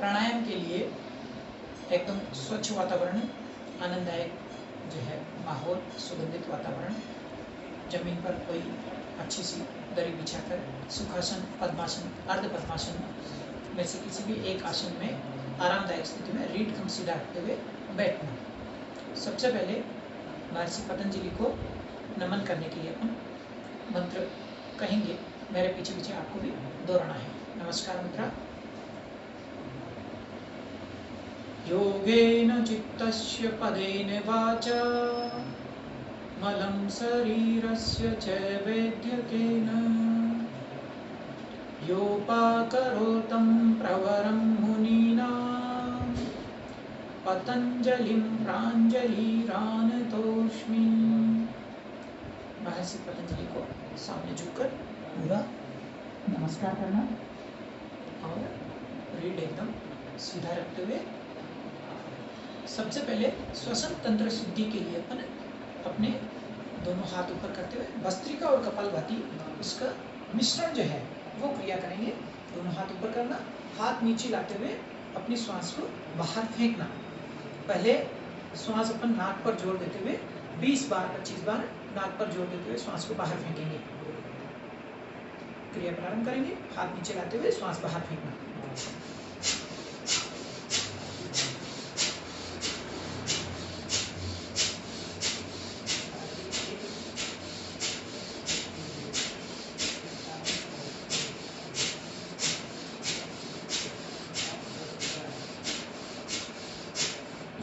प्राणायाम के लिए एकदम स्वच्छ वातावरण, आनंददायक जो है माहौल, सुगंधित वातावरण, जमीन पर कोई अच्छी सी दरी बिछाकर सुखासन, पद्मासन, अर्ध पद्मासन में से किसी भी एक आसन में आरामदायक स्थिति में रीढ़ खंभ सीधा रखते हुए बैठना। सबसे पहले महर्षि पतंजलि को नमन करने के लिए अपन मंत्र कहेंगे, मेरे पीछे पीछे आपको भी दोहराना है। नमस्कार मुद्रा। योगेन चित्तस्य पदेन वाचा मलं शरीरस्य च वैद्यकेन योपाकरोतं प्रवरं मुनीनां पतंजलिं प्राञ्जलिरानतोऽस्मि। महर्षि पतंजलि को सामने झुककर पूरा नमस्कार करना और रीढ़ एकदम सीधा रखते हुए सबसे पहले श्वसन तंत्र शुद्धि के लिए अपन अपने दोनों हाथ ऊपर करते हुए भस्त्रिका और कपालभाति इसका मिश्रण जो है वो क्रिया करेंगे। दोनों हाथ ऊपर करना, हाथ नीचे लाते हुए अपनी श्वास को बाहर फेंकना। पहले श्वास अपन नाक पर जोर देते हुए 20 बार 25 बार नाक पर जोर देते हुए श्वास को बाहर फेंकेंगे। क्रिया प्रारंभ करेंगे। हाथ नीचे लाते हुए श्वास बाहर फेंकना।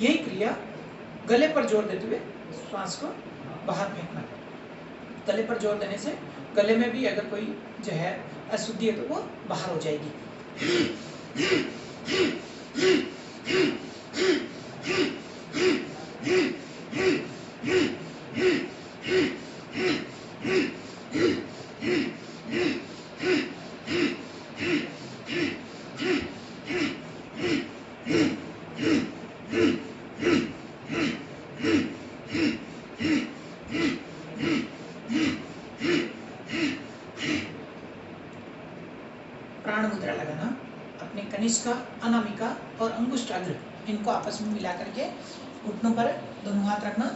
यही क्रिया गले पर जोर देते हुए श्वास को बाहर फेंकना। गले पर जोर देने से गले में भी अगर कोई जो है अशुद्धि है तो वो बाहर हो जाएगी। प्राण मुद्रा लगाना, अपने कनिष्का, अनामिका और अंगुष्ठाग्र इनको आपस में मिला करके घुटनों पर दोनों हाथ रखना।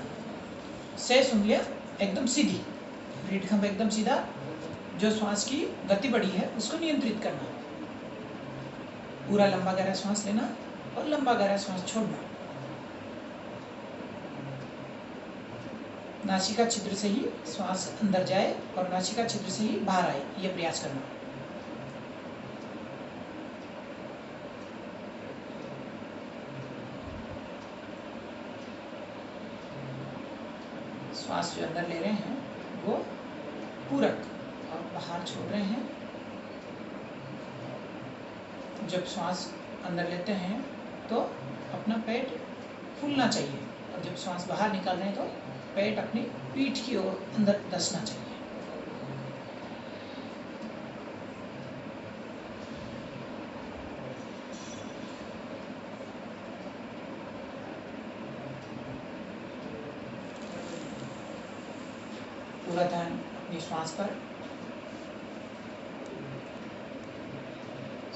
शेष उंगलियां एकदम सीधी, रीढ़ खंभ एकदम सीधा। जो श्वास की गति बढ़ी है उसको नियंत्रित करना। पूरा लंबा गहरा श्वास लेना और लंबा गहरा श्वास छोड़ना। नासिका छिद्र से ही श्वास अंदर जाए और नासिका छिद्र से ही बाहर आए, यह प्रयास करना। श्वास जो अंदर ले रहे हैं वो पूरक और बाहर छोड़ रहे हैं। जब श्वास अंदर लेते हैं तो अपना पेट फूलना चाहिए और जब श्वास बाहर निकाल रहे हैं तो पेट अपनी पीठ की ओर अंदर धंसना चाहिए। पूरा ध्यान अपनी श्वास पर।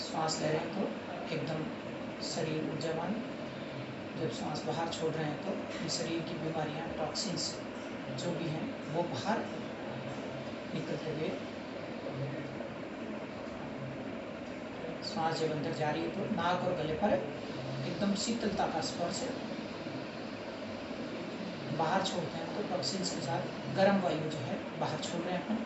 श्वास ले रहे हैं तो एकदम शरीर ऊर्जावान, जब श्वास बाहर छोड़ रहे हैं तो शरीर की बीमारियां, टॉक्सिन्स जो भी हैं वो बाहर निकलते हुए। श्वास जब अंदर जा रही है तो नाक और गले पर एकदम शीतलता का स्पर्श है। बाहर छोड़ते हैं तो टॉक्सिन्स के साथ गर्म वायु जो है बाहर छोड़ रहे हैं अपन।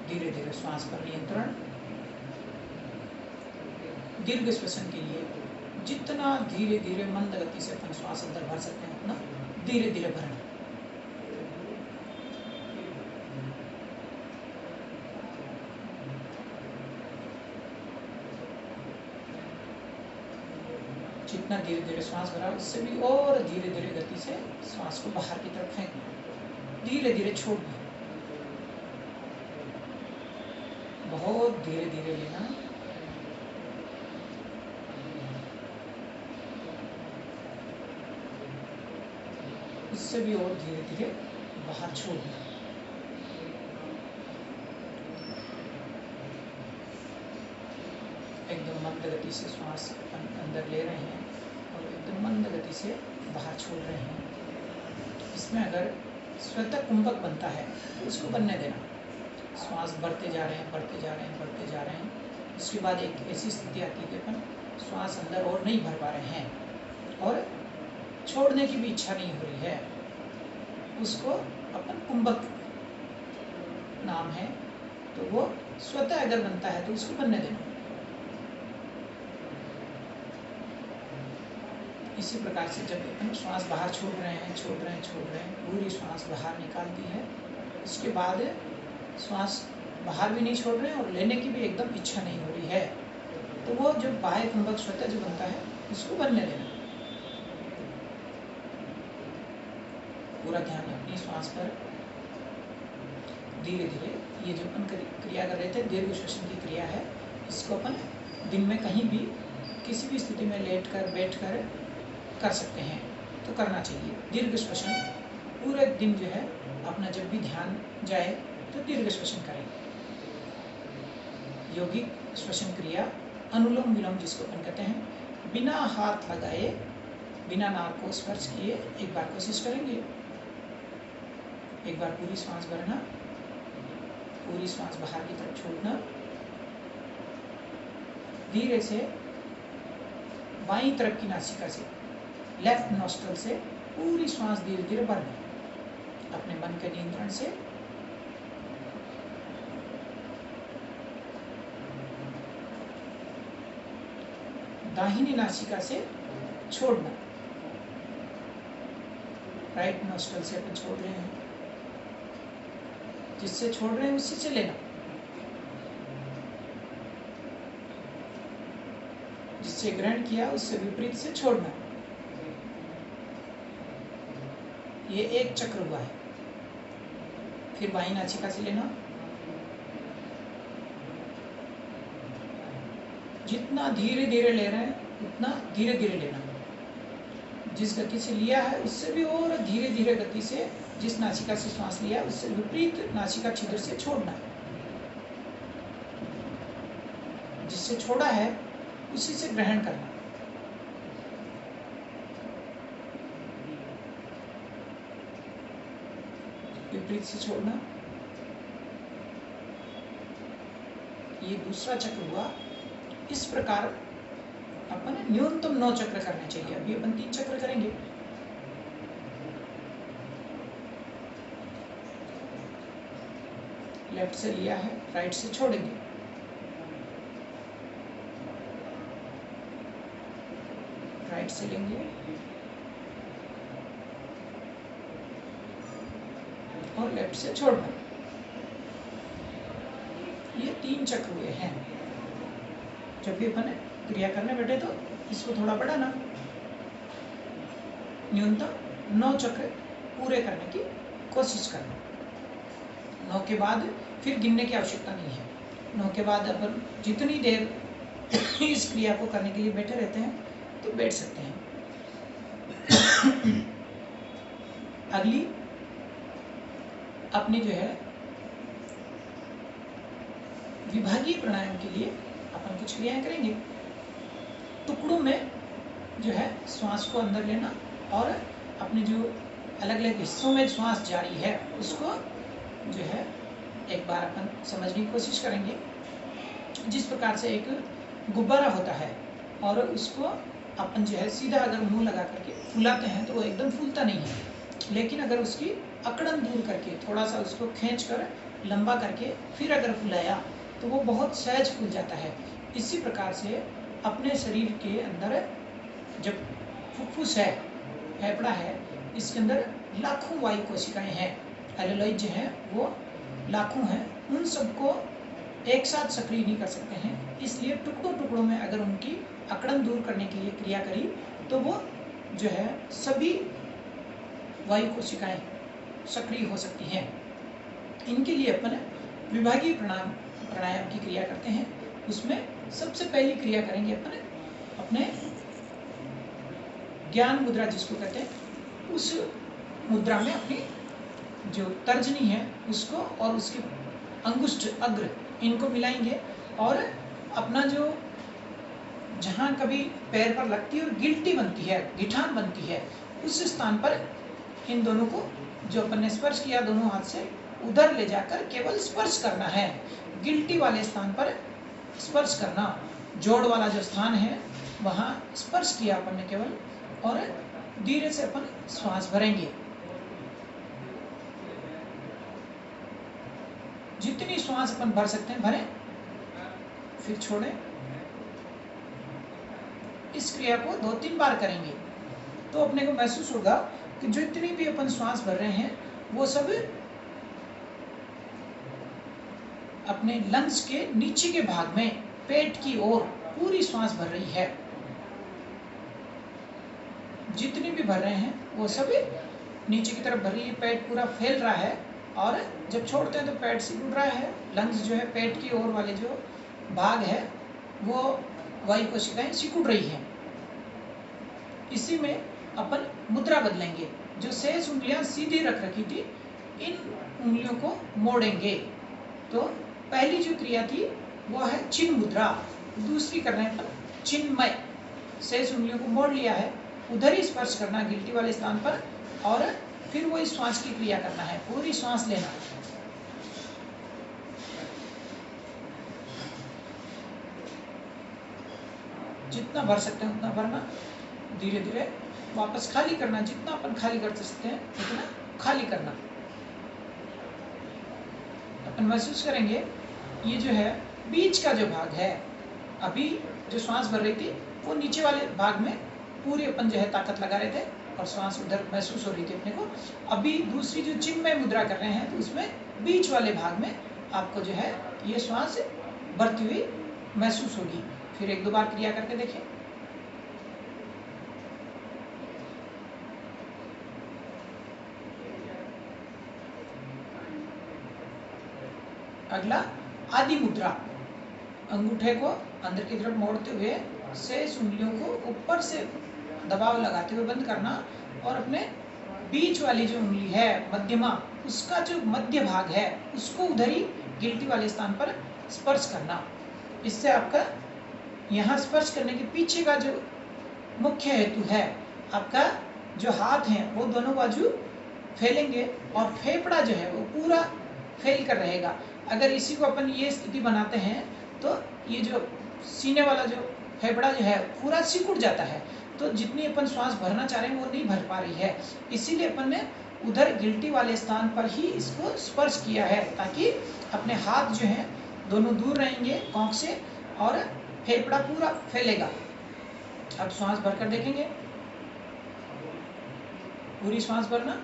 धीरे धीरे श्वास पर नियंत्रण। दीर्घ श्वसन के लिए जितना धीरे धीरे मंद गति से अपन श्वास अंदर भर सकते हैं अपना धीरे धीरे भरना। जितना धीरे धीरे श्वास भरा उससे भी और धीरे धीरे गति से श्वास को बाहर की तरफ फेंकना, धीरे धीरे छोड़ना, बहुत धीरे धीरे लेना। इससे भी और धीरे धीरे बाहर छोड़ना। मंद गति से श्वास अंदर ले रहे हैं और एकदम मंद गति से बाहर छोड़ रहे हैं। इसमें अगर स्वतः कुंभक बनता है तो उसको बनने देना। श्वास बढ़ते जा रहे हैं, बढ़ते जा रहे हैं, बढ़ते जा रहे हैं। उसके बाद एक ऐसी स्थिति आती है कि अपन श्वास अंदर और नहीं भर पा रहे हैं और छोड़ने की भी इच्छा नहीं हो रही है, उसको अपन कुंभक नाम है। तो वो स्वतः अगर बनता है तो उसको बनने देना। इसी प्रकार से जब अपन श्वास बाहर छोड़ रहे हैं, छोड़ रहे हैं, छोड़ रहे हैं, पूरी श्वास बाहर निकाल दी है, उसके बाद श्वास बाहर भी नहीं छोड़ रहे हैं और लेने की भी एकदम इच्छा नहीं हो रही है, तो वो जो बाह्य कुंभक स्वतः जो बनता है उसको बनने देना। पूरा ध्यान अपनी श्वास पर। धीरे धीरे ये जो अपन क्रिया कर रहे थे, दीर्घ श्वसन की क्रिया है, इसको अपन दिन में कहीं भी किसी भी स्थिति में लेट कर बैठ कर सकते हैं, तो करना चाहिए। दीर्घ श्वसन पूरे दिन जो है अपना जब भी ध्यान जाए तो दीर्घ श्वसन करें। यौगिक श्वसन क्रिया अनुलोम विलोम जिसको अपन कहते हैं, बिना हाथ लगाए, बिना नाक को स्पर्श किए एक बार कोशिश करेंगे। एक बार पूरी श्वास भरना, पूरी श्वास बाहर की तरफ छोड़ना, धीरे से बाईं तरफ की नासिका से, लेफ्ट नॉस्ट्रल से पूरी श्वास धीरे धीरे भरना अपने मन के नियंत्रण से। दाहिनी नासिका से छोड़ना, राइट नॉस्ट्रल से अपन छोड़ रहे हैं, जिससे छोड़ रहे हैं उसी से लेना, जिससे ग्रहण किया उससे विपरीत से छोड़ना। ये एक चक्र हुआ है। फिर बाईं नासिका से लेना, जितना धीरे धीरे ले रहे हैं उतना धीरे धीरे लेना। जिस गति से लिया है उससे भी और धीरे धीरे गति से, जिस नासिका से श्वास लिया उससे विपरीत नासिका छिद्र से छोड़ना। जिससे छोड़ा है उसी से ग्रहण करना। विपरीत से छोड़ना। ये दूसरा चक्र हुआ। इस प्रकार अपन न्यूनतम 9 चक्र करने चाहिए। अभी अपन 3 चक्र करेंगे। लेफ्ट से लिया है, राइट से छोड़ेंगे। राइट से लेंगे और लेफ्ट से छोड़ना। ये 3 चक्र हुए हैं। जब भी अपन क्रिया करने बैठे तो इसको थोड़ा बढ़ाना। न्यूनतम 9 चक्र पूरे करने की कोशिश करना। 9 के बाद फिर गिनने की आवश्यकता नहीं है। 9 के बाद अपन जितनी देर इस क्रिया को करने के लिए बैठे रहते हैं तो बैठ सकते हैं। अगली अपनी जो है विभागीय प्राणायाम के लिए अपन कुछ क्रियाएं करेंगे। टुकड़ों में जो है श्वास को अंदर लेना और अपने जो अलग अलग हिस्सों में श्वास जारी है उसको जो है एक बार अपन समझने की कोशिश करेंगे। जिस प्रकार से एक गुब्बारा होता है और उसको अपन जो है सीधा अगर मुंह लगा करके फुलाते हैं तो वो एकदम फूलता नहीं है, लेकिन अगर उसकी अकड़न दूर करके थोड़ा सा उसको खींच कर लंबा करके फिर अगर फुलाया तो वो बहुत सहज फूल जाता है। इसी प्रकार से अपने शरीर के अंदर जब फुफ्फुस है, फेफड़ा है, इसके अंदर लाखों वायु कोशिकाएं हैं, एलोलॉइड जो है वो लाखों हैं। उन सबको एक साथ सक्रिय नहीं कर सकते हैं, इसलिए टुकड़ों टुकड़ों में अगर उनकी अकड़न दूर करने के लिए क्रिया करी तो वो जो है सभी वायु कोशिकाएं सक्रिय हो सकती हैं। इनके लिए अपन विभागीय प्राणायाम की क्रिया करते हैं। उसमें सबसे पहली क्रिया करेंगे अपन अपने ज्ञान मुद्रा जिसको कहते हैं, उस मुद्रा में अपनी जो तर्जनी है उसको और उसके अंगुष्ठ अग्र इनको मिलाएंगे और अपना जो जहाँ कभी पैर पर लगती है और गिल्टी बनती है, गिठान बनती है, उस स्थान पर इन दोनों को जो अपन ने स्पर्श किया दोनों हाथ से, उधर ले जाकर केवल स्पर्श करना है। गिल्टी वाले स्थान पर स्पर्श करना, जोड़ वाला जो स्थान है वहाँ स्पर्श किया अपन ने केवल, और धीरे से अपन श्वास भरेंगे। जितनी श्वास अपन भर सकते हैं भरें, फिर छोड़ें। इस क्रिया को 2-3 बार करेंगे तो अपने को महसूस होगा कि जो इतनी भी अपन श्वास भर रहे हैं वो सब अपने लंग्स के नीचे के भाग में, पेट की ओर पूरी श्वास भर रही है। जितनी भी भर रहे हैं वो सब नीचे की तरफ भर रही है, पेट पूरा फैल रहा है, और जब छोड़ते हैं तो पेट सिकुड़ रहा है। लंग्स जो है, पेट की ओर वाले जो भाग है वो वायु कोशिकाएं सिकुड़ रही है। इसी में अपन मुद्रा बदलेंगे। जो शेष उंगलियां सीधी रख रखी थी, इन उंगलियों को मोड़ेंगे। तो पहली जो क्रिया थी वो है चिन्ह मुद्रा, दूसरी कर रहे हैं अपन चिन्मय। शेष उंगलियों को मोड़ लिया है, उधर ही स्पर्श करना गिल्टी वाले स्थान पर, और फिर वो इस श्वास की क्रिया करना है, पूरी श्वास लेना। जितना भर सकते हैं उतना भरना, धीरे धीरे वापस खाली करना। जितना अपन खाली कर सकते हैं उतना खाली करना। अपन महसूस करेंगे ये जो है बीच का जो भाग है, अभी जो श्वास भर रही थी वो नीचे वाले भाग में पूरी अपन जो है ताकत लगा रहे थे और श्वास उधर महसूस हो रही थी अपने को। अभी दूसरी जो चिन्मय मुद्रा कर रहे हैं तो उसमें बीच वाले भाग में आपको जो है ये श्वास बढ़ती हुई महसूस होगी। फिर 1-2 बार क्रिया करके देखें। अगला आदि मुद्रा। अंगूठे को अंदर की तरफ मोड़ते हुए शेष उंगलियों को ऊपर से दबाव लगाते हुए बंद करना, और अपने बीच वाली जो उंगली है मध्यमा, उसका जो मध्य भाग है उसको उधर ही गिल्टी वाले स्थान पर स्पर्श करना। इससे आपका यहाँ स्पर्श करने के पीछे का जो मुख्य हेतु है, आपका जो हाथ है वो दोनों बाजू फैलेंगे और फेफड़ा जो है वो पूरा फैल कर रहेगा। अगर इसी को अपन ये स्थिति बनाते हैं तो ये जो सीने वाला जो फेफड़ा जो है पूरा सिकुड़ जाता है, तो जितनी अपन श्वास भरना चाह रहे हैं वो नहीं भर पा रही है। इसीलिए अपन ने उधर गिल्टी वाले स्थान पर ही इसको स्पर्श किया है, ताकि अपने हाथ जो हैं दोनों दूर रहेंगे कोंक से और फेफड़ा पूरा फैलेगा। अब श्वास भरकर देखेंगे, पूरी श्वास भरना।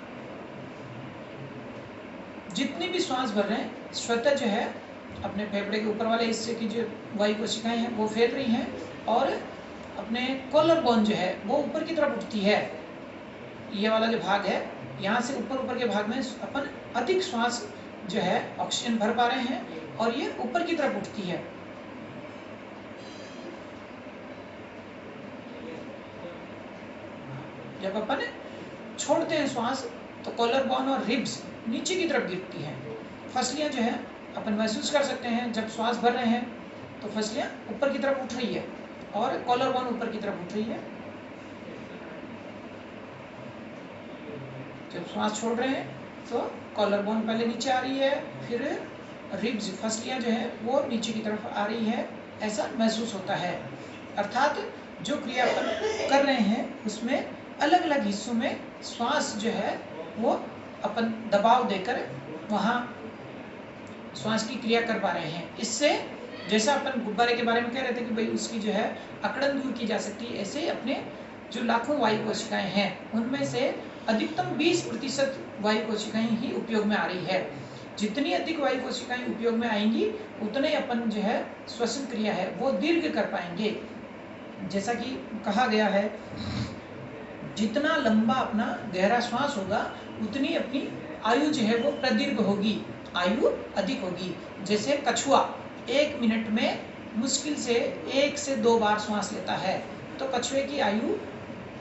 जितनी भी श्वास भर रहे हैं स्वतः जो है अपने फेफड़े के ऊपर वाले हिस्से की जो वायु कोशिकाएं हैं वो फैल रही हैं, और अपने कॉलर बोन जो है वो ऊपर की तरफ उठती है। ये वाला जो भाग है यहाँ से ऊपर के भाग में अपन अधिक श्वास जो है ऑक्सीजन भर पा रहे हैं और ये ऊपर की तरफ उठती है। जब अपन छोड़ते हैं श्वास तो कॉलर बोन और रिब्स नीचे की तरफ गिरती हैं। फसलियां जो है अपन महसूस कर सकते हैं, जब श्वास भर रहे हैं तो फसलियां ऊपर की तरफ उठ रही है और कॉलर बोन ऊपर की तरफ उठ रही है। जब श्वास छोड़ रहे हैं तो कॉलर बोन पहले नीचे आ रही है, फिर रिब्स फसलियां जो है वो नीचे की तरफ आ रही है, ऐसा महसूस होता है। अर्थात जो क्रिया अपन कर रहे हैं उसमें अलग अलग हिस्सों में श्वास जो है वो अपन दबाव देकर वहाँ श्वास की क्रिया कर पा रहे हैं। इससे जैसा अपन गुब्बारे के बारे में कह रहे थे कि भाई उसकी जो है अकड़न दूर की जा सकती है, ऐसे ही अपने जो लाखों वायु कोशिकाएं हैं उनमें से अधिकतम 20% वायु कोशिकाएं ही उपयोग में आ रही है। जितनी अधिक वायु कोशिकाएं उपयोग में आएंगी उतने अपन जो है श्वसन क्रिया है वो दीर्घ कर पाएंगे। जैसा कि कहा गया है, जितना लंबा अपना गहरा श्वास होगा उतनी अपनी आयु जो है वो प्रदीर्घ होगी, आयु अधिक होगी। जैसे कछुआ 1 मिनट में मुश्किल से 1 से 2 बार श्वास लेता है, तो कछुए की आयु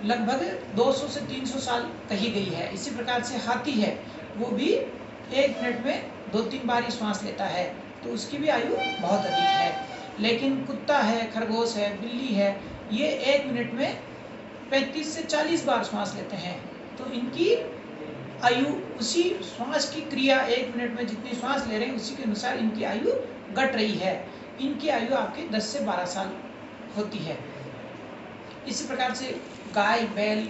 लगभग 200 से 300 साल कही गई है। इसी प्रकार से हाथी है, वो भी 1 मिनट में 2-3 बार ही श्वास लेता है, तो उसकी भी आयु बहुत अधिक है। लेकिन कुत्ता है, खरगोश है, बिल्ली है, ये 1 मिनट में 35 से 40 बार श्वास लेते हैं। तो इनकी आयु उसी श्वास की क्रिया 1 मिनट में जितनी श्वास ले रहे हैं उसी के अनुसार इनकी आयु घट रही है। इनकी आयु आपकी 10 से 12 साल होती है। इसी प्रकार से गाय, बैल,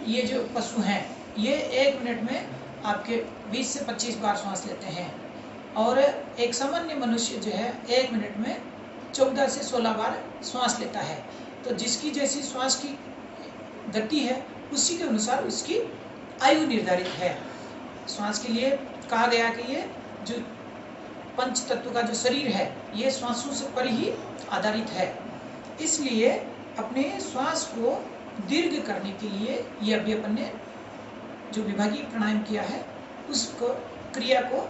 ये जो पशु हैं, ये 1 मिनट में आपके 20 से 25 बार श्वास लेते हैं। और एक सामान्य मनुष्य जो है 1 मिनट में 14 से 16 बार श्वास लेता है। तो जिसकी जैसी श्वास की गति है उसी के अनुसार उसकी आयु निर्धारित है। श्वास के लिए कहा गया कि ये जो पंच तत्व का जो शरीर है ये श्वासों से पर ही आधारित है। इसलिए अपने श्वास को दीर्घ करने के लिए ये अभी अपन ने जो विभागीय प्राणायाम किया है उसको क्रिया को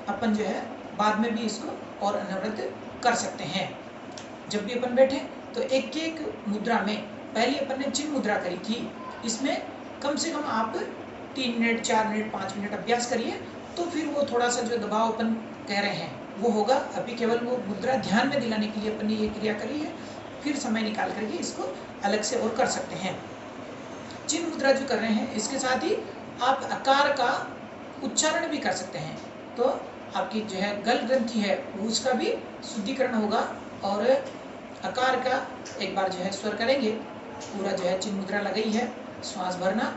अपन जो है बाद में भी इसको और अनवरत कर सकते हैं। जब भी अपन बैठे तो एक एक मुद्रा में पहले अपन ने चिन्ह मुद्रा करी थी, इसमें कम से कम आप 3 मिनट, 4 मिनट, 5 मिनट अभ्यास करिए तो फिर वो थोड़ा सा जो दबाव अपन कह रहे हैं वो होगा। अभी केवल वो मुद्रा ध्यान में दिलाने के लिए अपन ने ये क्रिया करी है, फिर समय निकाल करके इसको अलग से और कर सकते हैं। चिन्ह मुद्रा जो कर रहे हैं इसके साथ ही आप आकार का उच्चारण भी कर सकते हैं। तो आपकी जो है गल ग्रंथि है उसका भी शुद्धिकरण होगा। और आकार का एक बार जो है स्वर करेंगे, पूरा जो है चिन्ह मुद्रा लगाई है, श्वास भरना,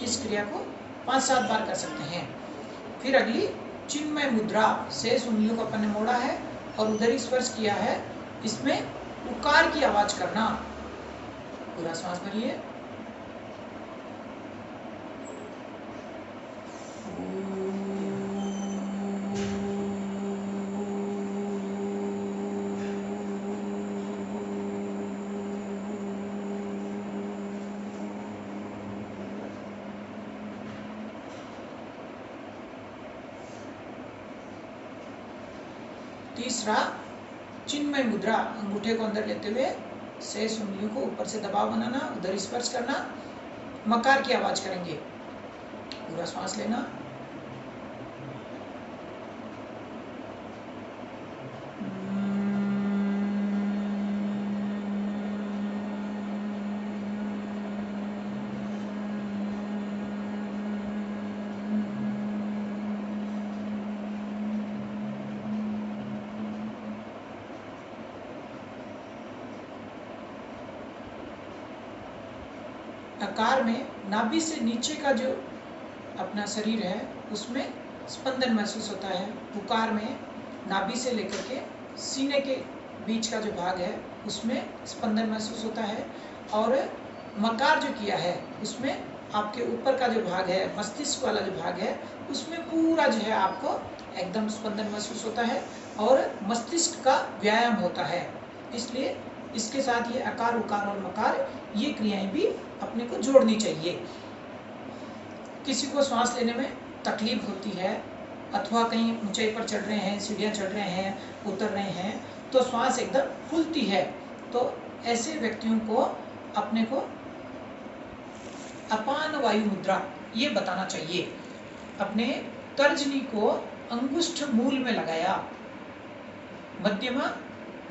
इस क्रिया को 5-7 बार कर सकते हैं। फिर अगली चिन्मय मुद्रा, शेष उंगलियों को अपन ने मोड़ा है और उधर स्पर्श किया है, इसमें उकार की आवाज करना। पूरा श्वास भरिए, तीसरा चिन्मय मुद्रा, अंगूठे को अंदर लेते हुए शेष उंगलियों को ऊपर से दबाव बनाना, उधर स्पर्श करना, मकार की आवाज करेंगे। पूरा श्वास लेना, आकार में नाभि से नीचे का जो अपना शरीर है उसमें स्पंदन महसूस होता है। उकार में नाभि से लेकर के सीने के बीच का जो भाग है उसमें स्पंदन महसूस होता है। और मकार जो किया है उसमें आपके ऊपर का जो भाग है, मस्तिष्क वाला जो भाग है, उसमें पूरा जो है आपको एकदम स्पंदन महसूस होता है और मस्तिष्क का व्यायाम होता है। इसलिए इसके साथ ये आकार, उकार और मकार, ये क्रियाएं भी अपने को जोड़नी चाहिए। किसी को श्वास लेने में तकलीफ होती है अथवा कहीं ऊंचाई पर चढ़ रहे हैं, सीढ़ियाँ चढ़ रहे हैं, उतर रहे हैं, तो श्वास एकदम फूलती है, तो ऐसे व्यक्तियों को अपने को अपान वायु मुद्रा ये बताना चाहिए। अपने तर्जनी को अंगुष्ठ मूल में लगाया, मध्यमा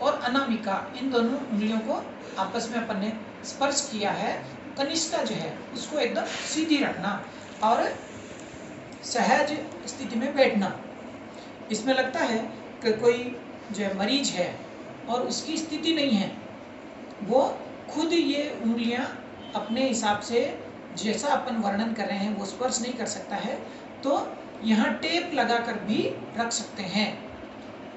और अनामिका इन दोनों उंगलियों को आपस में अपन ने स्पर्श किया है। कनिष्ठा जो है उसको एकदम सीधी रखना और सहज स्थिति में बैठना। इसमें लगता है कि कोई जो है मरीज है और उसकी स्थिति नहीं है, वो खुद ये उंगलियां अपने हिसाब से जैसा अपन वर्णन कर रहे हैं वो स्पर्श नहीं कर सकता है, तो यहाँ टेप लगाकर भी रख सकते हैं,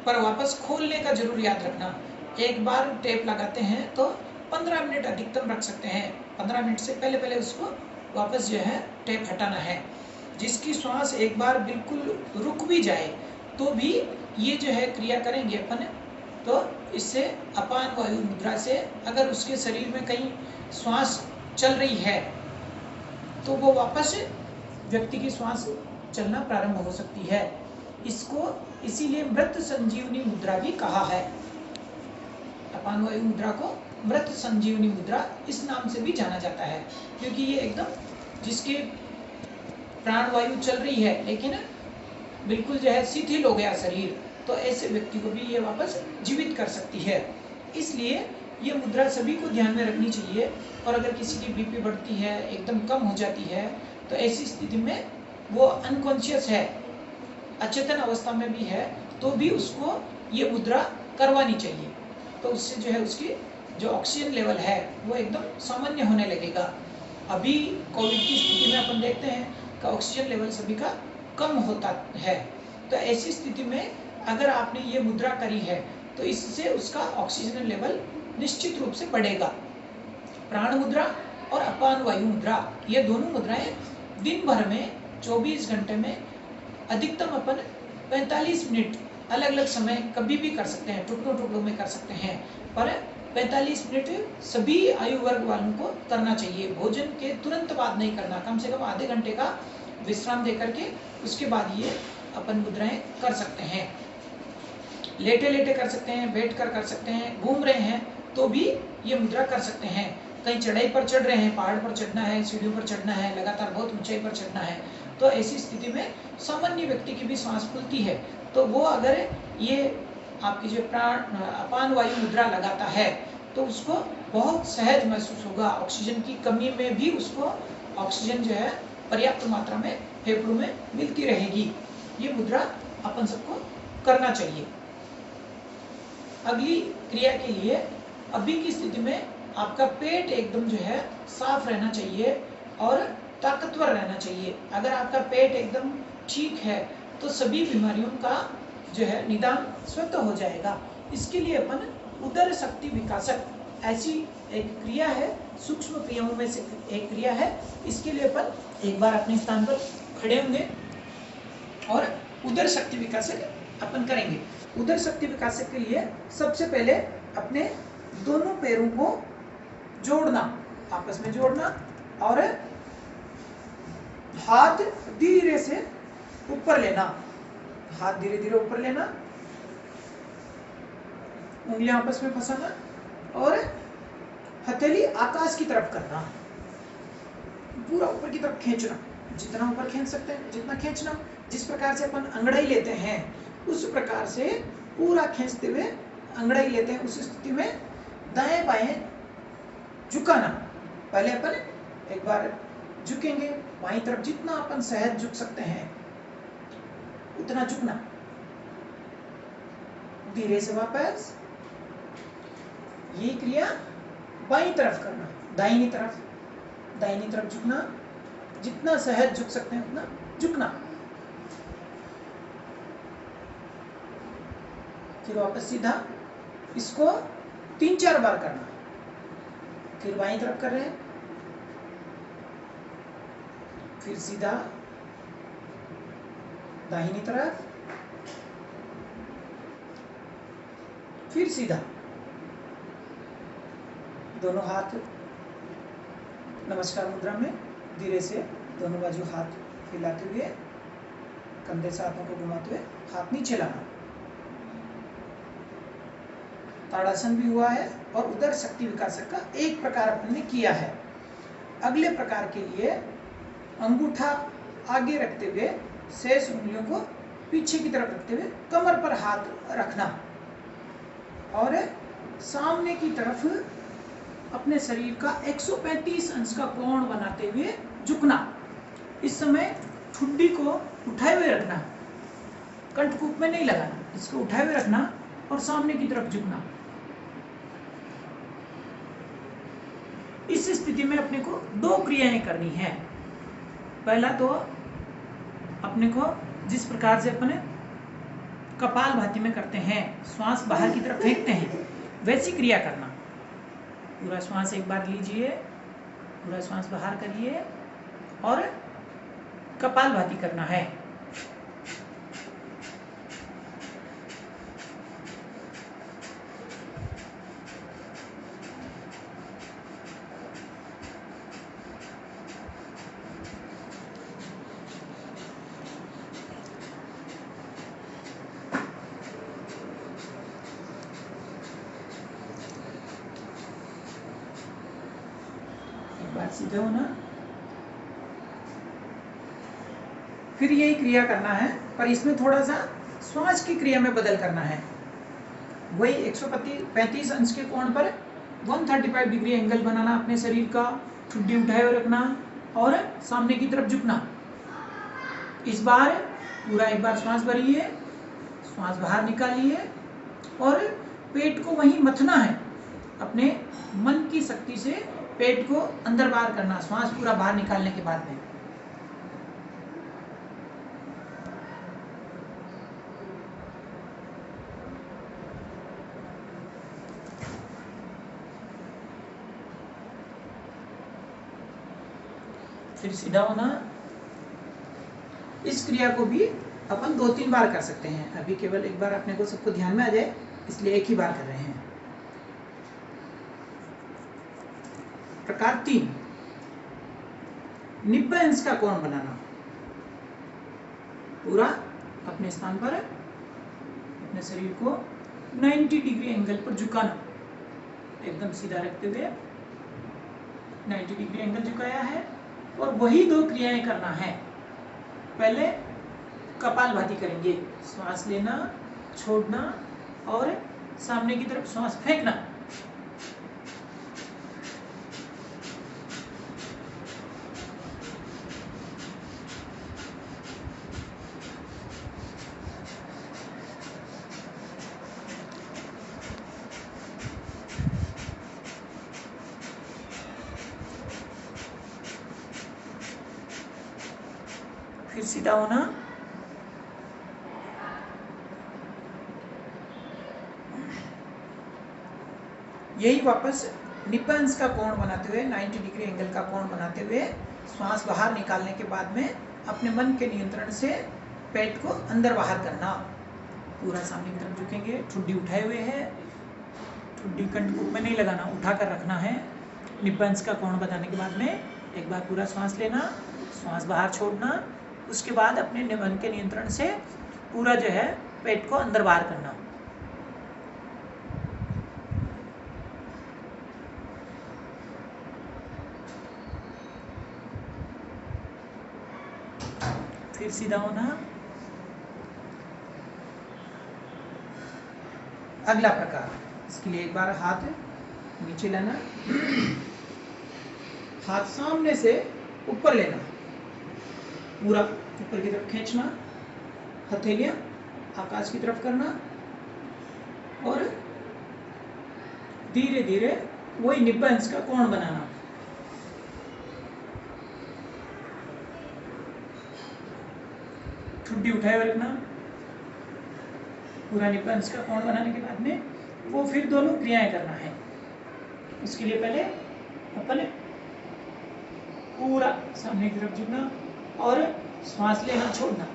पर वापस खोलने का जरूर याद रखना। एक बार टेप लगाते हैं तो 15 मिनट अधिकतम रख सकते हैं। 15 मिनट से पहले उसको वापस जो है टेप हटाना है। जिसकी श्वास एक बार बिल्कुल रुक भी जाए तो भी ये जो है क्रिया करेंगे अपन, तो इससे अपान वायु मुद्रा से अगर उसके शरीर में कहीं श्वास चल रही है तो वो वापस व्यक्ति की श्वास चलना प्रारंभ हो सकती है। इसको इसीलिए मृत संजीवनी मुद्रा भी कहा है। अपान वायु मुद्रा को मृत संजीवनी मुद्रा इस नाम से भी जाना जाता है, क्योंकि ये एकदम जिसके प्राण वायु चल रही है लेकिन बिल्कुल जो है शिथिल हो गया शरीर, तो ऐसे व्यक्ति को भी ये वापस जीवित कर सकती है। इसलिए ये मुद्रा सभी को ध्यान में रखनी चाहिए। और अगर किसी की बीपी बढ़ती है, एकदम कम हो जाती है, तो ऐसी स्थिति में वो अनकॉन्शियस है, अचेतन अवस्था में भी है, तो भी उसको ये मुद्रा करवानी चाहिए। तो उससे जो है उसकी जो ऑक्सीजन लेवल है वो एकदम सामान्य होने लगेगा। अभी कोविड की स्थिति में अपन देखते हैं कि ऑक्सीजन लेवल सभी का कम होता है। तो ऐसी स्थिति में अगर आपने ये मुद्रा करी है तो इससे उसका ऑक्सीजन लेवल निश्चित रूप से बढ़ेगा। प्राण मुद्रा और अपान वायु मुद्रा, ये दोनों मुद्राएं दिन भर में 24 घंटे में अधिकतम अपन 45 मिनट अलग अलग समय कभी भी कर सकते हैं, टुकड़ों टुकड़ों में कर सकते हैं, पर 45 मिनट सभी आयु वर्ग वालों को करना चाहिए। भोजन के तुरंत बाद नहीं करना, कम से कम आधे घंटे का विश्राम दे करके उसके बाद ये अपन मुद्राएं कर सकते हैं। लेटे लेटे कर सकते हैं, बैठ कर सकते हैं, घूम रहे हैं तो भी ये मुद्रा कर सकते हैं। कहीं चढ़ाई पर चढ़ रहे हैं, पहाड़ पर चढ़ना है, सीढ़ियों पर चढ़ना है, लगातार बहुत ऊंचाई पर चढ़ना है, तो ऐसी स्थिति में सामान्य व्यक्ति की भी सांस फूलती है, तो वो अगर ये आपकी जो प्राण अपान वायु मुद्रा लगाता है तो उसको बहुत सहज महसूस होगा। ऑक्सीजन की कमी में भी उसको ऑक्सीजन जो है पर्याप्त मात्रा में फेफड़ों में मिलती रहेगी। ये मुद्रा अपन सबको करना चाहिए। अगली क्रिया के लिए अभी की स्थिति में आपका पेट एकदम जो है साफ रहना चाहिए और ताकतवर रहना चाहिए। अगर आपका पेट एकदम ठीक है तो सभी बीमारियों का जो है निदान स्वतः हो जाएगा। इसके लिए अपन उदर शक्ति विकासक ऐसी एक क्रिया है, सूक्ष्म क्रियाओं में से एक क्रिया है। इसके लिए अपन एक बार अपने स्थान पर खड़े होंगे और उदर शक्ति विकासक अपन करेंगे। उदर शक्ति विकासक के लिए सबसे पहले अपने दोनों पैरों को जोड़ना, आपस में जोड़ना और हाथ धीरे से ऊपर लेना, हाथ धीरे धीरे ऊपर लेना, उंगलियां आपस में फंसाना और हथेली आकाश की तरफ करना, पूरा ऊपर की तरफ खींचना, जितना ऊपर खींच सकते हैं जितना खींचना। जिस प्रकार से अपन अंगड़ाई लेते हैं उस प्रकार से पूरा खींचते हुए अंगड़ाई लेते हैं। उस स्थिति में दाएं बाएं झुकाना, पहले अपन एक बार झुकेंगे बाईं तरफ, जितना अपन सहज झुक सकते हैं उतना झुकना, धीरे से वापस। ये क्रिया बाईं तरफ करना, दाहिनी तरफ झुकना, जितना सहज झुक सकते हैं उतना झुकना, फिर वापस सीधा। इसको 3-4 बार करना। फिर बाईं तरफ कर रहे हैं, फिर सीधा दाहिनी तरफ, फिर सीधा। दोनों हाथ नमस्कार मुद्रा में धीरे से दोनों बाजू हाथ फैलाते हुए, कंधे से हाथों को घुमाते हुए हाथ नीचे लाना। ताड़ासन भी हुआ है और उदर शक्ति विकासक का एक प्रकार अपन ने किया है। अगले प्रकार के लिए अंगूठा आगे रखते हुए शेष उंगलियों को पीछे की तरफ रखते हुए कमर पर हाथ रखना और सामने की तरफ अपने शरीर का 135 अंश का कोण बनाते हुए झुकना। इस समय ठुड्डी को उठाए हुए रखना, कंठकूप में नहीं लगाना, इसको उठाए हुए रखना और सामने की तरफ झुकना। इस स्थिति में अपने को 2 क्रियाएं करनी है। पहला तो अपने को जिस प्रकार से अपने कपालभाति में करते हैं, श्वास बाहर की तरफ फेंकते हैं, वैसी क्रिया करना। पूरा श्वास एक बार लीजिए, पूरा श्वास बाहर करिए और कपालभाति करना है। सीधे होना। फिर यही क्रिया करना है, पर इसमें थोड़ा सा श्वास की क्रिया में बदल करना है। वही 135 अंश के कोण पर 135 डिग्री एंगल बनाना अपने शरीर का, ठुड्डी उठाए हुए रखना और सामने की तरफ झुकना। इस बार पूरा एक बार श्वास भरिए, श्वास बाहर निकालिए और पेट को वहीं मथना है। अपने मन की शक्ति से पेट को अंदर बाहर करना, श्वास पूरा बाहर निकालने के बाद में। फिर सीधा होना। इस क्रिया को भी अपन 2-3 बार कर सकते हैं। अभी केवल एक बार अपने को सबको ध्यान में आ जाए, इसलिए एक ही बार कर रहे हैं। प्रकार 3, निब्बे अंश का कोण बनाना। पूरा अपने स्थान पर अपने शरीर को 90 डिग्री एंगल पर झुकाना, एकदम सीधा रखते हुए 90 डिग्री एंगल झुकाया है। और वही 2 क्रियाएं करना है। पहले कपालभाति करेंगे, श्वास लेना, छोड़ना और सामने की तरफ श्वास फेंकना। फिर सीधा होना। यही वापस निब्बे अंश का कोण बनाते हुए, 90 डिग्री एंगल का कोण बनाते हुए श्वास बाहर निकालने के बाद में अपने मन के नियंत्रण से पेट को अंदर बाहर करना। पूरा सामने की तरफ झुकेंगे, ठुड्डी उठाए हुए है, ठुड्डी कंठकूप में नहीं लगाना, उठा कर रखना है। निब्बे अंश का कोण बनाने के बाद में एक बार पूरा श्वास लेना, श्वास बाहर छोड़ना, उसके बाद अपने मन के नियंत्रण से पूरा जो है पेट को अंदर बाहर करना। फिर सीधा होना। अगला प्रकार, इसके लिए एक बार हाथ नीचे लाना, हाथ सामने से ऊपर लेना, पूरा ऊपर की तरफ खींचना, हथेलियां आकाश की तरफ करना और धीरे धीरे वही निब्बे अंश का कोण बनाना। ठुड्डी उठाए हुए रखना। पूरा निब्बे अंश का कोण बनाने के बाद में वो फिर दोनों क्रियाएं करना है। उसके लिए पहले अपन पूरा सामने की तरफ झुकना और श्वास लेना, छोड़ना।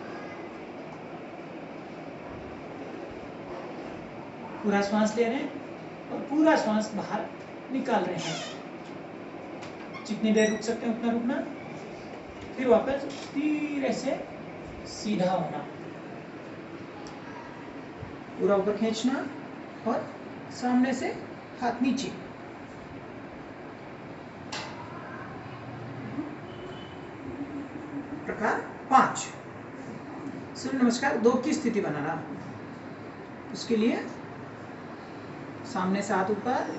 पूरा श्वास ले रहे हैं और पूरा श्वास बाहर निकाल रहे हैं। जितनी देर रुक सकते हैं उतना रुकना। फिर वापस धीरे से सीधा होना, पूरा ऊपर खींचना और सामने से हाथ नीचे। प्रकार 5, सूर्य नमस्कार 2 की स्थिति बनाना। उसके लिए सामने से हाथ ऊपर,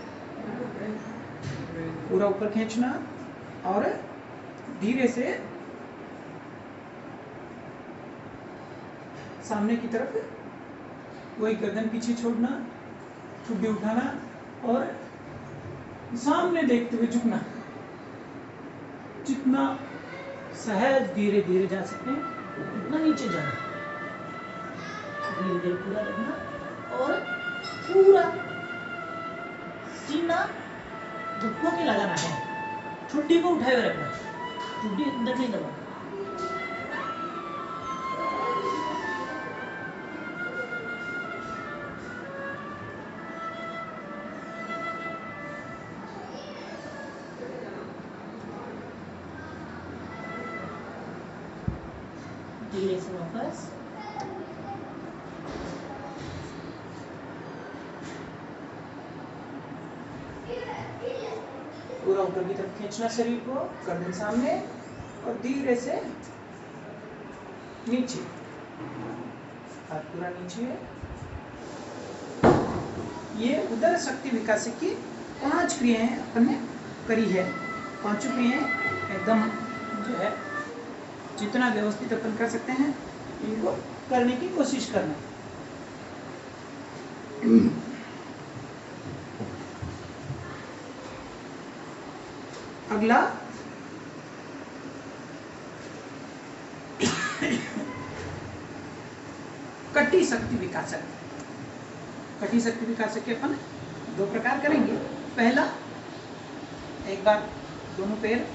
पूरा ऊपर खींचना और धीरे से सामने की तरफ वही गर्दन पीछे छोड़ना, ठुड्डी उठाना और सामने देखते हुए झुकना। जितना सहज धीरे धीरे जा सकते हैं उतना नीचे जाना, धीरे धीरे पूरा रखना और पूरा सीना घुटनों के लगाना है। ठुड्डी को उठाए हुए रखना, ठुड्डी अंदर नहीं दबाना। धीरे से वापस पूरा पूरा ऊपर की तरफ खींचना शरीर को, गर्दन सामने और धीरे से नीचे, हाथ पूरा नीचे। ये उदर शक्ति विकास की 5 क्रियाएं अपन ने करी है। 5 क्रियाएं एकदम जो है जितना व्यवस्थित अपन कर सकते हैं इनको करने की कोशिश करना। अगला कटी शक्ति विकासक। कटी शक्ति विकासक के अपन 2 प्रकार करेंगे। पहला, एक बार दोनों पैर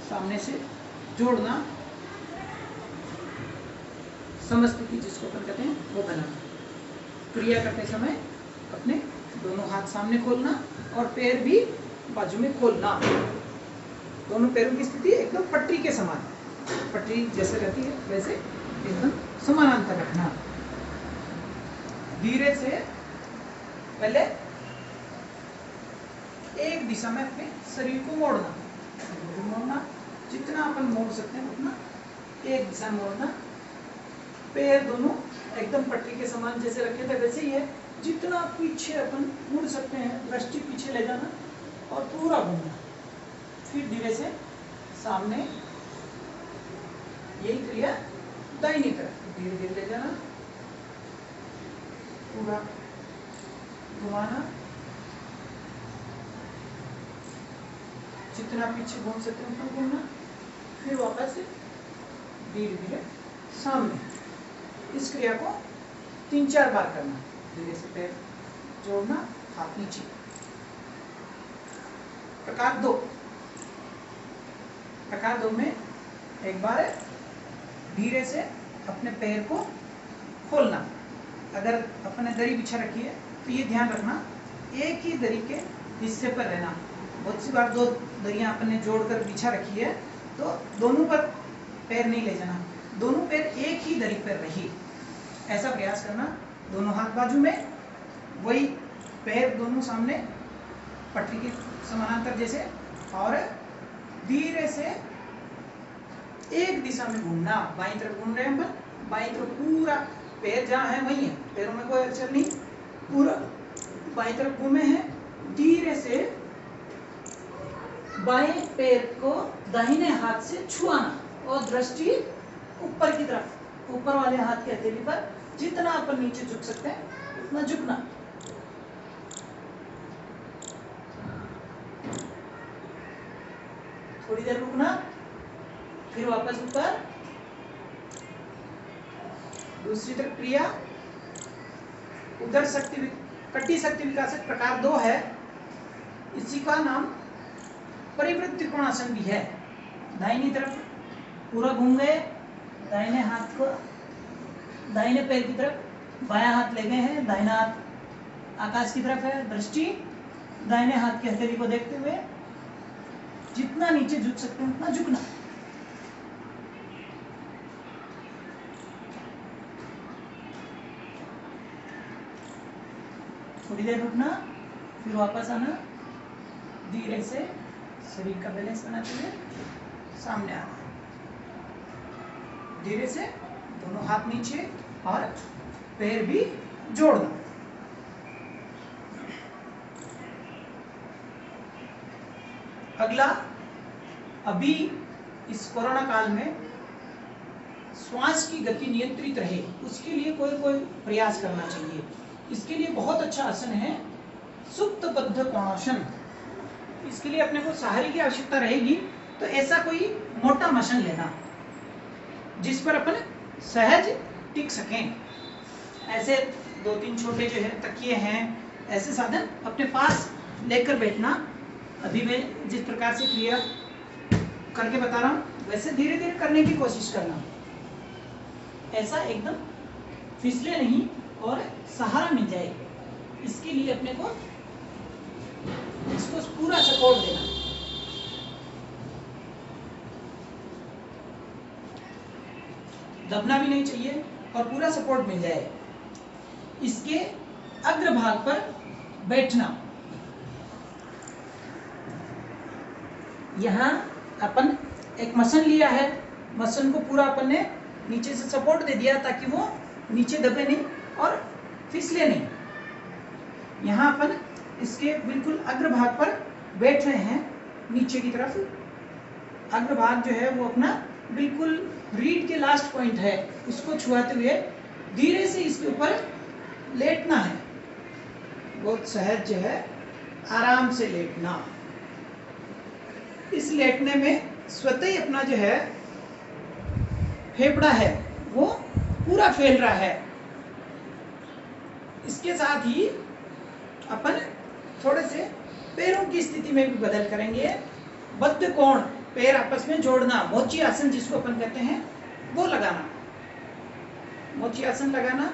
सामने से जोड़ना, समस्थिति जिसको अपन कहते हैं वो बनाना। क्रिया करते समय अपने दोनों हाथ सामने खोलना और पैर भी बाजू में खोलना। दोनों पैरों की स्थिति एकदम पटरी के समान, पटरी जैसे रहती है वैसे एकदम समानांतर रखना। धीरे से पहले एक दिशा में अपने शरीर को मोड़ना, जितना अपन मोड़ सकते हैं उतना एक दिशा में मोड़ना। पैर दोनों एकदम पटरी के समान जैसे रखे थे वैसे ही है। जितना पीछे अपन मुड़ सकते हैं, दृष्टि पीछे ले जाना और पूरा घूमना। फिर धीरे से सामने, यही क्रिया दाहिनी तरफ धीरे धीरे ले जाना, पूरा घुमाना, जितना पीछे घूम सकते हैं उतना घूमना। फिर वापस धीरे धीरे सामने। इस क्रिया को 3-4 बार करना। धीरे से पैर जोड़ना, हाथ नीचे। प्रकार 2 में एक बार धीरे से अपने पैर को खोलना। अगर अपने दरी बिछा रखी है तो ये ध्यान रखना एक ही दरी के हिस्से पर रहना। बहुत सी बार 2 दरियां अपने जोड़कर बिछा रखी है तो दोनों पर पैर नहीं ले जाना, दोनों पैर एक ही दरी पर रही, ऐसा प्रयास करना। दोनों हाथ बाजू में, वही पैर दोनों सामने पटरी के समानांतर जैसे, और धीरे से एक दिशा में घूमना। बाईं तरफ घूम रहे हैं अपन, बाईं तरफ पूरा पैर जहाँ है वही है, पैरों में कोई हलचल नहीं, पूरा बाईं तरफ घूमे हैं। धीरे से बाएं पैर को दाहिने हाथ से छुआना और दृष्टि ऊपर की तरफ, ऊपर वाले हाथ की हथेली पर जितना अपन नीचे झुक सकते हैं उतना झुकना। थोड़ी देर रुकना, फिर वापस ऊपर। दूसरी तरफ क्रिया उदर शक्ति कटी शक्ति विकासक प्रकार 2 है। इसी का नाम परिवृत्त त्रिकोणासन भी है। दाहिनी तरफ पूरा घूम गए, दाहिने हाथ को दाहिने पैर की तरफ बायां हाथ ले गए हैं, दाहिना हाथ आकाश की तरफ है, दृष्टि दाहिने हाथ की हथेली को देखते हुए जितना नीचे झुक सकते हैं उतना झुकना। थोड़ी देर रुकना, फिर वापस आना, धीरे से शरीर का बैलेंस बनाते हुए सामने आना। धीरे से दोनों हाथ नीचे और पैर भी जोड़ना। अगला, अभी इस कोरोना काल में श्वास की गति नियंत्रित रहे उसके लिए कोई प्रयास करना चाहिए। इसके लिए बहुत अच्छा आसन है सुप्तबद्ध कोणासन। इसके लिए अपने को सहारे की आवश्यकता रहेगी, तो ऐसा कोई मोटा मशीन लेना जिस पर अपन सहज टिक सकें। ऐसे 2-3 छोटे जो है तकिए हैं, ऐसे साधन अपने पास लेकर बैठना। अभी मैं जिस प्रकार से क्रिया करके बता रहा हूँ वैसे धीरे धीरे करने की कोशिश करना। ऐसा एकदम फिसले नहीं और सहारा मिल जाए, इसके लिए अपने को इसको पूरा सपोर्ट देना। दबना भी नहीं चाहिए और पूरा सपोर्ट मिल जाए। इसके अग्रभाग पर बैठना, यहाँ अपन एक मसल लिया है, मसल को पूरा अपन ने नीचे से सपोर्ट दे दिया ताकि वो नीचे दबे नहीं और फिसले नहीं। यहाँ अपन इसके बिल्कुल अग्रभाग पर बैठ रहे हैं, नीचे की तरफ अग्रभाग जो है वो अपना बिल्कुल रीढ़ के लास्ट पॉइंट है, उसको छुआते हुए धीरे से इसके ऊपर लेटना है। बहुत सहज जो है आराम से लेटना। इस लेटने में स्वतः ही अपना जो है फेफड़ा है वो पूरा फैल रहा है। इसके साथ ही अपन थोड़े से पैरों की स्थिति में भी बदल करेंगे। बद्ध कोण, पैर आपस में जोड़ना, मोची आसन जिसको अपन कहते हैं वो लगाना। मोची आसन लगाना।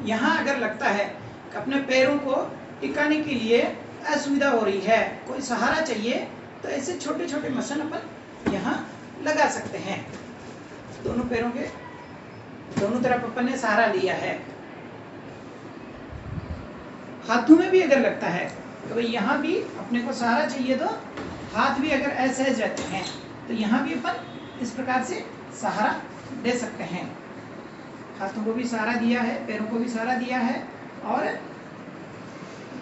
यहाँ अगर लगता है कि अपने पैरों को टिकाने के लिए असुविधा हो रही है, कोई सहारा चाहिए, तो ऐसे छोटे छोटे मसल अपन यहाँ लगा सकते हैं। दोनों पैरों के दोनों तरफ अपन ने सहारा लिया है। हाथों में भी अगर लगता है तो भाई यहाँ भी अपने को सहारा चाहिए, तो हाथ भी अगर असहज रहते हैं तो यहाँ भी अपन इस प्रकार से सहारा दे सकते हैं। हाथों को भी सहारा दिया है, पैरों को भी सहारा दिया है और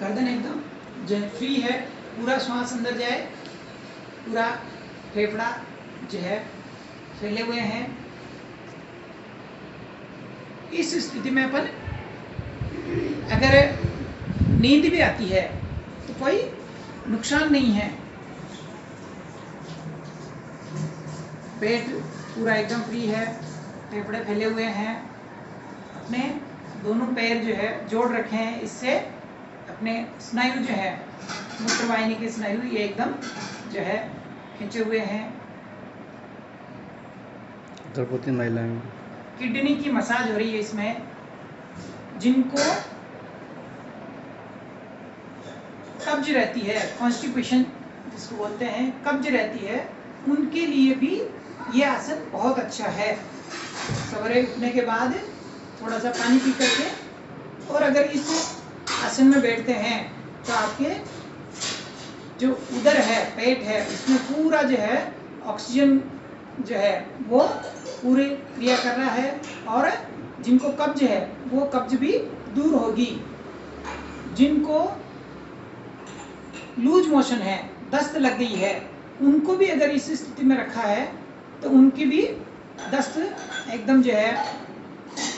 गर्दन एकदम जो फ्री है, पूरा श्वास अंदर जाए, पूरा फेफड़ा जो है फैले हुए हैं। इस स्थिति में अपन अगर नींद भी आती है तो कोई नुकसान नहीं है। पेट पूरा एकदम फ्री है, फेफड़े फैले हुए हैं, अपने दोनों पैर जो है जोड़ रखे हैं। इससे अपने स्नायु जो है, मूत्रवाहिनी के स्नायु ये एकदम जो है खींचे हुए हैं। गर्भवती महिलाएं, किडनी की मसाज हो रही है इसमें। जिनको कब्ज रहती है, कॉन्स्टिपेशन जिसको बोलते हैं, कब्ज रहती है, उनके लिए भी ये आसन बहुत अच्छा है। सवेरे उठने के बाद थोड़ा सा पानी पी करके और अगर इस आसन में बैठते हैं तो आपके जो उदर है, पेट है, उसमें पूरा जो है ऑक्सीजन जो है वो पूरी क्रिया कर रहा है और जिनको कब्ज है वो कब्ज भी दूर होगी। जिनको लूज मोशन है, दस्त लग गई है, उनको भी अगर इस स्थिति में रखा है तो उनकी भी दस्त एकदम जो है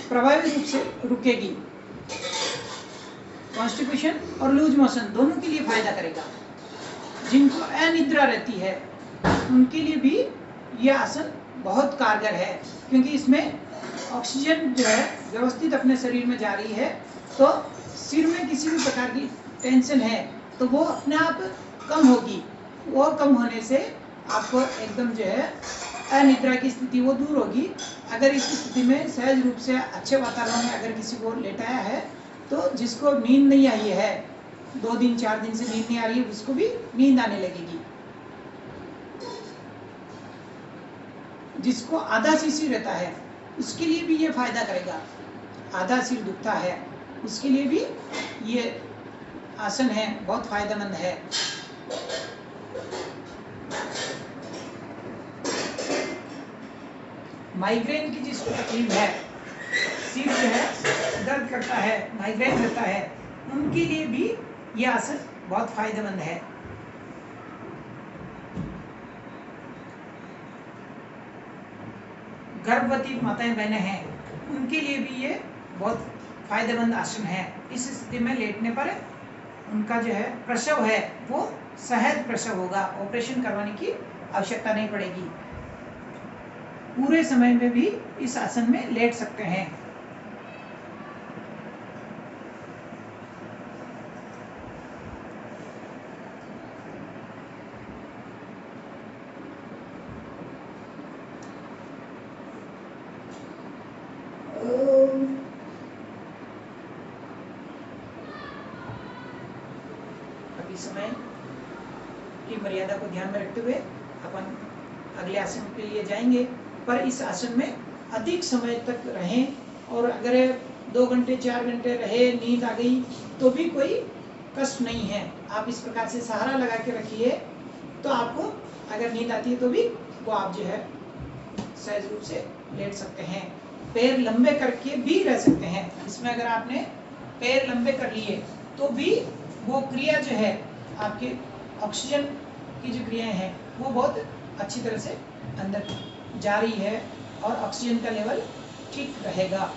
प्रभावी रूप से रुकेगी। कॉन्स्टिपेशन और लूज मोशन दोनों के लिए फायदा करेगा। जिनको अनिद्रा रहती है उनके लिए भी यह आसन बहुत कारगर है, क्योंकि इसमें ऑक्सीजन जो है व्यवस्थित अपने शरीर में जा रही है। तो सिर में किसी भी प्रकार की टेंशन है तो वो अपने आप कम होगी। वो कम होने से आपको एकदम जो है अनिद्रा की स्थिति वो दूर होगी। अगर इस स्थिति में सहज रूप से अच्छे वातावरण में अगर किसी को लेटाया है तो जिसको नींद नहीं आई है, 2 दिन 4 दिन से नींद नहीं आ रही है, उसको भी नींद आने लगेगी। जिसको आधा सिर रहता है उसके लिए भी ये फायदा करेगा। आधा सिर दुखता है उसके लिए भी ये आसन है, बहुत फायदेमंद है। माइग्रेन की जिसको तकलीफ है, सिर जो है दर्द करता है, माइग्रेन रहता है, उनके लिए भी यह आसन बहुत फायदेमंद है। गर्भवती माताएं बहनें हैं उनके लिए भी ये बहुत फायदेमंद आसन है। इस स्थिति में लेटने पर उनका जो है प्रसव है वो सहज प्रसव होगा, ऑपरेशन करवाने की आवश्यकता नहीं पड़ेगी। पूरे समय में भी इस आसन में लेट सकते हैं। अभी समय की मर्यादा को ध्यान में रखते हुए अपन अगले आसन के लिए जाएंगे। पर इस आसन में अधिक समय तक रहें और अगर 2 घंटे 4 घंटे रहे, नींद आ गई तो भी कोई कष्ट नहीं है। आप इस प्रकार से सहारा लगा के रखिए तो आपको अगर नींद आती है तो भी वो आप जो है सहज रूप से लेट सकते हैं। पैर लंबे करके भी रह सकते हैं। इसमें अगर आपने पैर लंबे कर लिए तो भी वो क्रिया जो है आपके ऑक्सीजन की जो क्रियाएं हैं वो बहुत अच्छी तरह से अंदर जा रही है और ऑक्सीजन का लेवल ठीक रहेगा।